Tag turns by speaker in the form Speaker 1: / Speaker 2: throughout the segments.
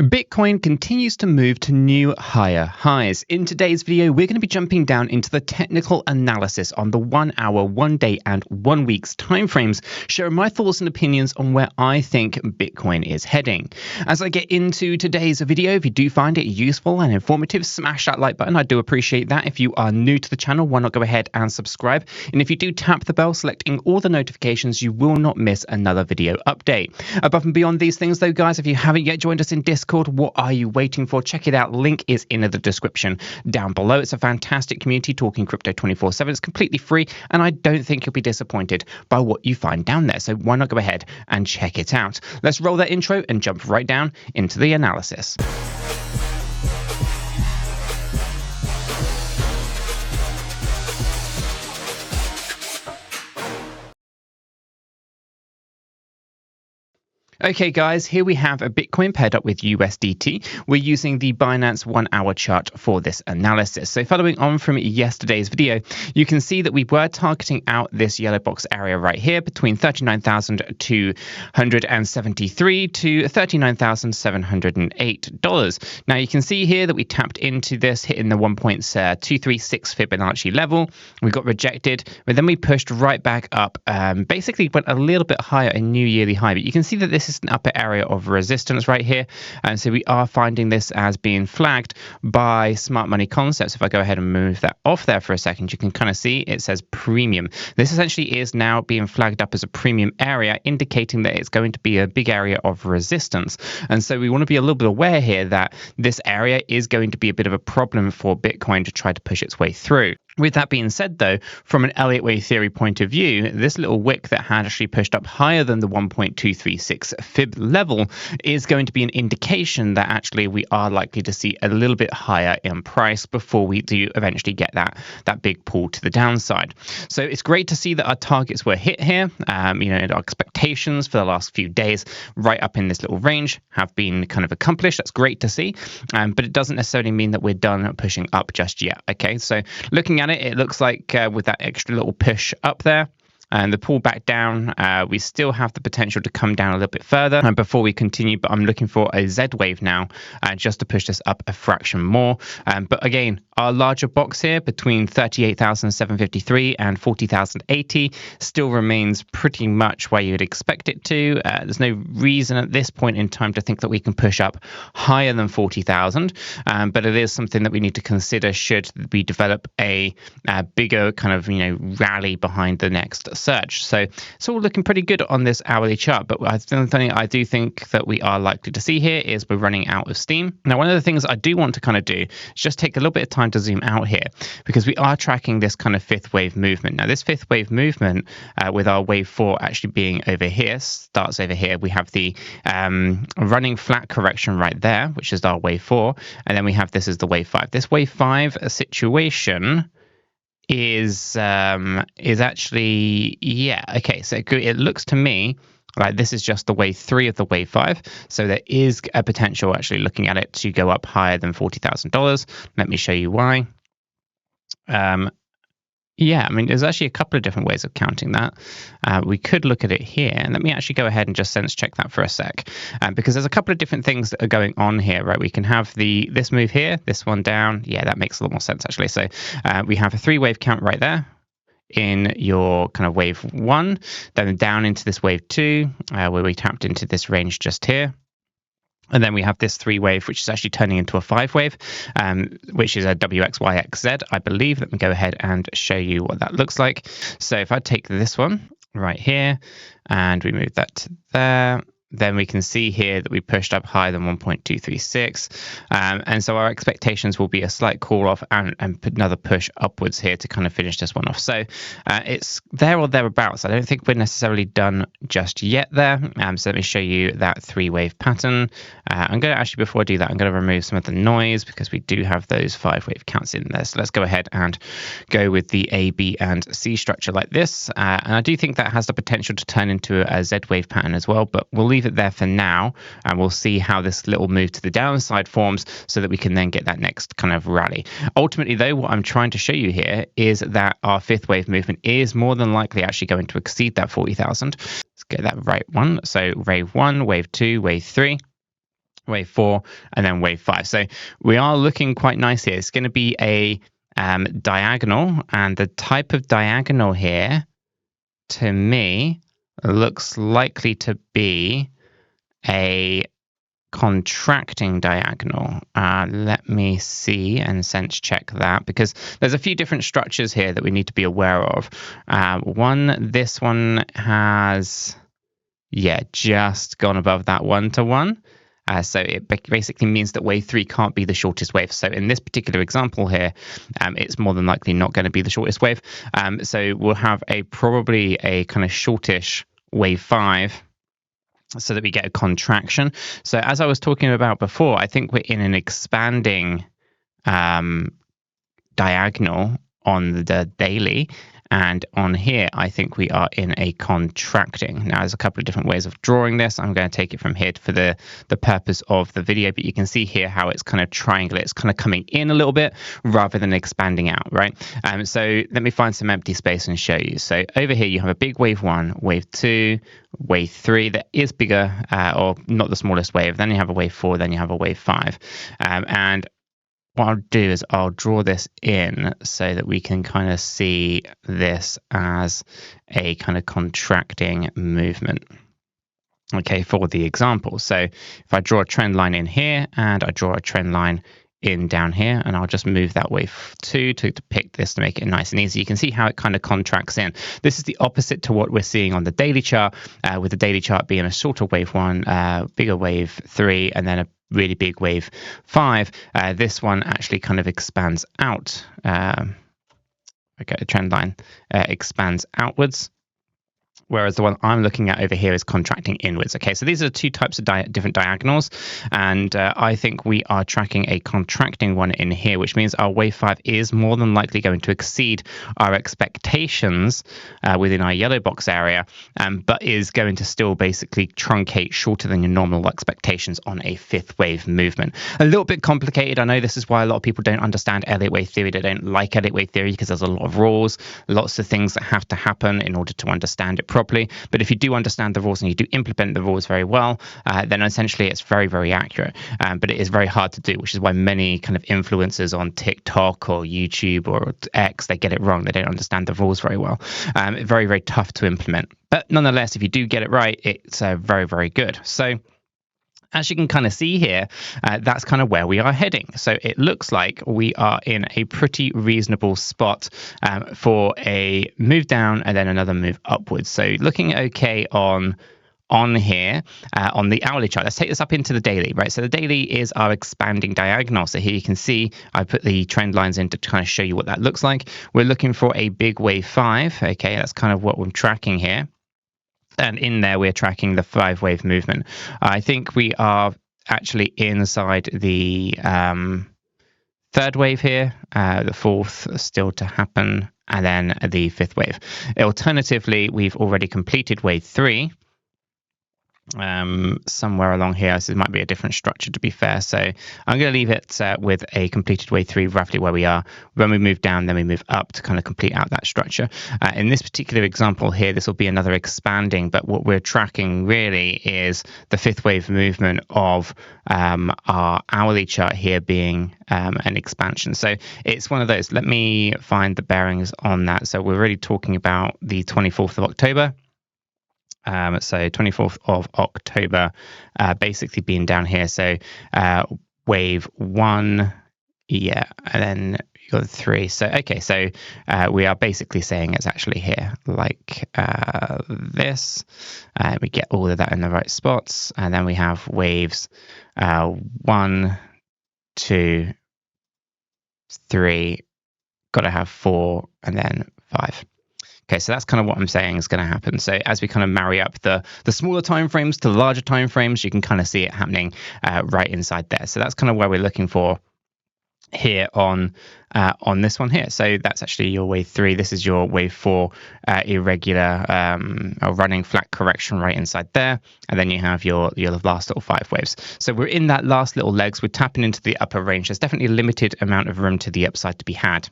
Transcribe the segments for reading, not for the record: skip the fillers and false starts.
Speaker 1: Bitcoin continues to move to new higher highs. In today's video, we're going to be jumping down into the technical analysis on the 1 hour, 1 day, and 1 week's timeframes, sharing my thoughts and opinions on where I think Bitcoin is heading. As I get into today's video, if you do find it useful and informative, smash that like button. I do appreciate that. If you are new to the channel, why not go ahead and subscribe? And if you do tap the bell, selecting all the notifications, you will not miss another video update. Above and beyond these things though, guys, if you haven't yet joined us in Discord, what are you waiting for? Check it out. Link is in the description down below. It's a fantastic community talking crypto 24/7. It's completely free, and I don't think you'll be disappointed by what you find down there. So why not go ahead and check it out? Let's roll that intro and jump right down into the analysis. Okay guys, here we have a Bitcoin paired up with USDT. We're using the Binance 1 hour chart for this analysis. So following on from yesterday's video, you can see that we were targeting out this yellow box area right here between $39,273 to $39,708. Now you can see here that we tapped into this, hitting the 1.236 Fibonacci level. We got rejected, but then we pushed right back up, basically went a little bit higher, a new yearly high. But you can see that this is an upper area of resistance right here, and so we are finding this as being flagged by smart money concepts. If I go ahead and move that off there for a second, you can kind of see it says premium. This essentially is now being flagged up as a premium area, indicating that it's going to be a big area of resistance. And so we want to be a little bit aware here that this area is going to be a bit of a problem for Bitcoin to try to push its way through. With that being said, though, from an Elliott wave theory point of view, this little wick that had actually pushed up higher than the 1.236 fib level is going to be an indication that actually we are likely to see a little bit higher in price before we do eventually get that big pull to the downside. So it's great to see that our targets were hit here. Our expectations for the last few days right up in this little range have been kind of accomplished. That's great to see, but it doesn't necessarily mean that we're done pushing up just yet. Okay, so looking at it looks like with that extra little push up there and the pull back down, we still have the potential to come down a little bit further before we continue, but I'm looking for a Z wave now just to push this up a fraction more. But again, our larger box here between 38,753 and 40,080 still remains pretty much where you'd expect it to. There's no reason at this point in time to think that we can push up higher than 40,000, but it is something that we need to consider should we develop a bigger kind of rally behind the next surge. So it's all looking pretty good on this hourly chart, but the thing I do think that we are likely to see here is we're running out of steam. Now, one of the things I do want to kind of do is just take a little bit of time to zoom out here, because we are tracking this kind of fifth wave movement. Now, this fifth wave movement with our wave 4 actually being over here, starts over here. We have the running flat correction right there, which is our wave 4, and then we have this as the wave 5. This wave 5 situation is actually, yeah, okay, so it looks to me like this is just the wave 3 of the wave 5, so there is a potential actually looking at it to go up higher than $40,000. Let me show you why. Yeah, I mean, there's actually a couple of different ways of counting that. We could look at it here, and let me actually go ahead and just sense check that for a sec, because there's a couple of different things that are going on here, right? We can have this move here, this one down. Yeah, that makes a lot more sense actually. So we have a 3-wave count right there in your kind of wave 1, then down into this wave 2, where we tapped into this range just here. And then we have this 3-wave, which is actually turning into a 5-wave, which is a WXYXZ, I believe. Let me go ahead and show you what that looks like. So if I take this one right here and we move that to there, then we can see here that we pushed up higher than 1.236. And so our expectations will be a slight call off and another push upwards here to kind of finish this one off. So it's there or thereabouts. I don't think we're necessarily done just yet there. So let me show you that 3-wave pattern. I'm going to actually, before I do that, I'm going to remove some of the noise because we do have those 5-wave counts in there. So let's go ahead and go with the A, B, and C structure like this. And I do think that has the potential to turn into a Z-wave pattern as well, but we'll leave it there for now, and we'll see how this little move to the downside forms so that we can then get that next kind of rally. Ultimately though, what I'm trying to show you here is that our 5th wave movement is more than likely actually going to exceed that 40,000. Let's get that right one. So wave 1, wave 2, wave 3. wave 4, and then wave 5. So we are looking quite nice here. It's going to be a diagonal, and the type of diagonal here, to me, looks likely to be a contracting diagonal. Let me see and sense check that, because there's a few different structures here that we need to be aware of. This one has, just gone above that 1-to-1. So it basically means that wave 3 can't be the shortest wave. So in this particular example here, it's more than likely not going to be the shortest wave. So we'll have probably a kind of shortish wave 5, so that we get a contraction. So as I was talking about before, I think we're in an expanding diagonal on the daily. And on here, I think we are in a contracting. Now, there's a couple of different ways of drawing this. I'm going to take it from here for the purpose of the video, but you can see here how it's kind of triangular. It's kind of coming in a little bit rather than expanding out, right? So let me find some empty space and show you. So over here, you have a big wave 1, wave 2, wave 3 that is bigger, or not the smallest wave. Then you have a wave 4, then you have a wave 5. And what I'll do is I'll draw this in so that we can kind of see this as a kind of contracting movement. Okay, for the example. So if I draw a trend line in here and I draw a trend line in down here, and I'll just move that wave 2 to depict this to make it nice and easy. You can see how it kind of contracts in. This is the opposite to what we're seeing on the daily chart, with the daily chart being a shorter wave 1, bigger wave 3, and then a really big wave 5. This one actually kind of expands out. The trend line expands outwards, whereas the one I'm looking at over here is contracting inwards. Okay, so these are two types of different diagonals, and I think we are tracking a contracting one in here, which means our wave 5 is more than likely going to exceed our expectations within our yellow box area, but is going to still basically truncate shorter than your normal expectations on a 5th wave movement. A little bit complicated. I know this is why a lot of people don't understand Elliott wave theory. They don't like Elliott wave theory because there's a lot of rules, lots of things that have to happen in order to understand it properly. But if you do understand the rules and you do implement the rules very well, then essentially it's very, very accurate. But it is very hard to do, which is why many kind of influencers on TikTok or YouTube or X, they get it wrong. They don't understand the rules very well. Very, very tough to implement. But nonetheless, if you do get it right, it's very, very good. So as you can kind of see here, that's kind of where we are heading. So it looks like we are in a pretty reasonable spot for a move down and then another move upwards. So looking okay on here on the hourly chart. Let's take this up into the daily, right? So the daily is our expanding diagonal. So here you can see I put the trend lines in to kind of show you what that looks like. We're looking for a big wave 5. Okay, that's kind of what we're tracking here. And in there, we're tracking the 5 wave movement. I think we are actually inside the 3rd wave here, the 4th still to happen, and then the 5th wave. Alternatively, we've already completed wave 3. Somewhere along here, so it might be a different structure to be fair. So I'm going to leave it with a completed wave 3 roughly where we are. When we move down, then we move up to kind of complete out that structure. In this particular example here, this will be another expanding, but what we're tracking really is the 5th wave movement of our hourly chart here being an expansion. So it's one of those. Let me find the bearings on that. So we're really talking about the 24th of October. So 24th of October, basically being down here. So wave 1, and then you got 3. So okay, so we are basically saying it's actually here, like this. We get all of that in the right spots, and then we have waves 1, 2, 3. Got to have 4, and then 5. Okay, so that's kind of what I'm saying is going to happen. So as we kind of marry up the smaller time frames to the larger time frames, you can kind of see it happening right inside there. So that's kind of where we're looking for here on this one here. So that's actually your wave 3. This is your wave 4 irregular running flat correction right inside there. And then you have your last little 5 waves. So we're in that last little legs. We're tapping into the upper range. There's definitely a limited amount of room to the upside to be had,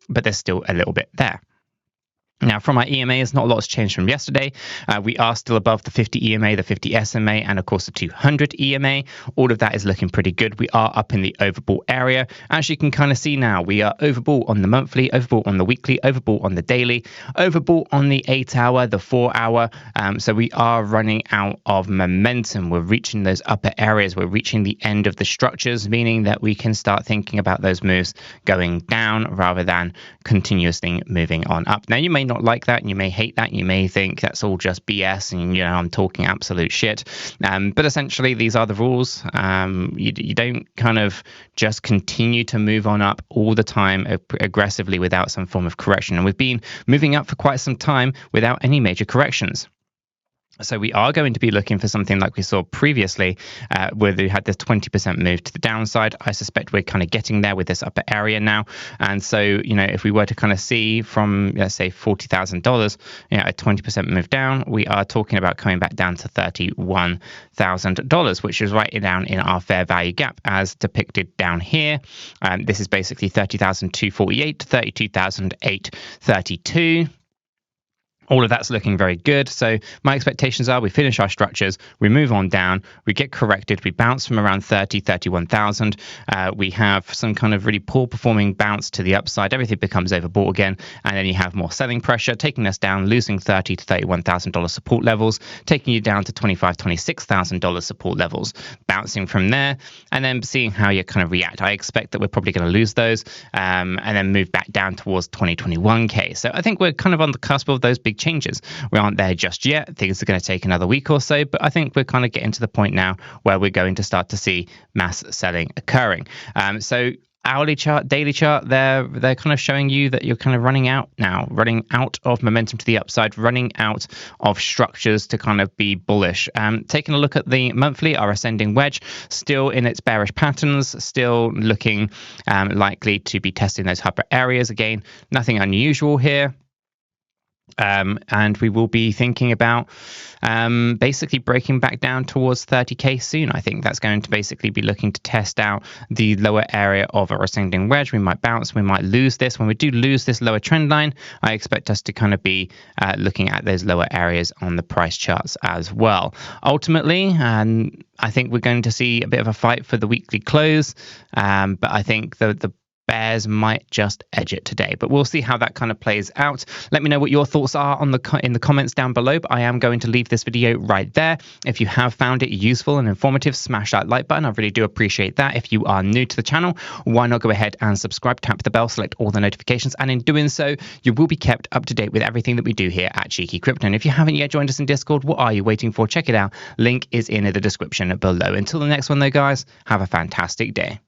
Speaker 1: but there's still a little bit there. Now, from our EMAs, not a lot has changed from yesterday. We are still above the 50 EMA, the 50 SMA, and of course the 200 EMA. All of that is looking pretty good. We are up in the overbought area. As you can kind of see now, we are overbought on the monthly, overbought on the weekly, overbought on the daily, overbought on the 8-hour, the 4-hour. So we are running out of momentum. We're reaching those upper areas. We're reaching the end of the structures, meaning that we can start thinking about those moves going down rather than continuously moving on up. Now, you may not like that, and you may hate that, you may think that's all just BS and I'm talking absolute shit, but essentially these are the rules. You don't kind of just continue to move on up all the time aggressively without some form of correction, and we've been moving up for quite some time without any major corrections. So we are going to be looking for something like we saw previously, where we had this 20% move to the downside. I suspect we're kind of getting there with this upper area now. And so, if we were to kind of see from, let's say, $40,000, a 20% move down, we are talking about coming back down to $31,000, which is right down in our fair value gap as depicted down here. This is basically 30,248 to 32,832. All of that's looking very good. So my expectations are we finish our structures, we move on down, we get corrected, we bounce from around 31,000. We have some kind of really poor performing bounce to the upside. Everything becomes overbought again. And then you have more selling pressure, taking us down, losing $30,000 to $31,000 support levels, taking you down to $25,000, $26,000 support levels, bouncing from there, and then seeing how you kind of react. I expect that we're probably going to lose those and then move back down towards 2021K. So I think we're kind of on the cusp of those big changes. We aren't there just yet. Things are going to take another week or so, but I think we're kind of getting to the point now where we're going to start to see mass selling occurring. So hourly chart, daily chart, they're kind of showing you that you're kind of running out now, running out of momentum to the upside, running out of structures to kind of be bullish. Taking a look at the monthly, our ascending wedge, still in its bearish patterns, still looking likely to be testing those upper areas again. Nothing unusual here. And we will be thinking about basically breaking back down towards 30K soon. I think that's going to basically be looking to test out the lower area of our ascending wedge. We might bounce, we might lose this. When we do lose this lower trend line, I expect us to kind of be looking at those lower areas on the price charts as well. Ultimately, I think we're going to see a bit of a fight for the weekly close, but I think the bears might just edge it today, but we'll see how that kind of plays out. Let me know what your thoughts are in the comments down below, but I am going to leave this video right there. If you have found it useful and informative, smash that like button. I really do appreciate that. If you are new to the channel, why not go ahead and subscribe, tap the bell, select all the notifications, and in doing so, you will be kept up to date with everything that we do here at Cheeky Crypto. And if you haven't yet joined us in Discord, what are you waiting for? Check it out. Link is in the description below. Until the next one though, guys, have a fantastic day.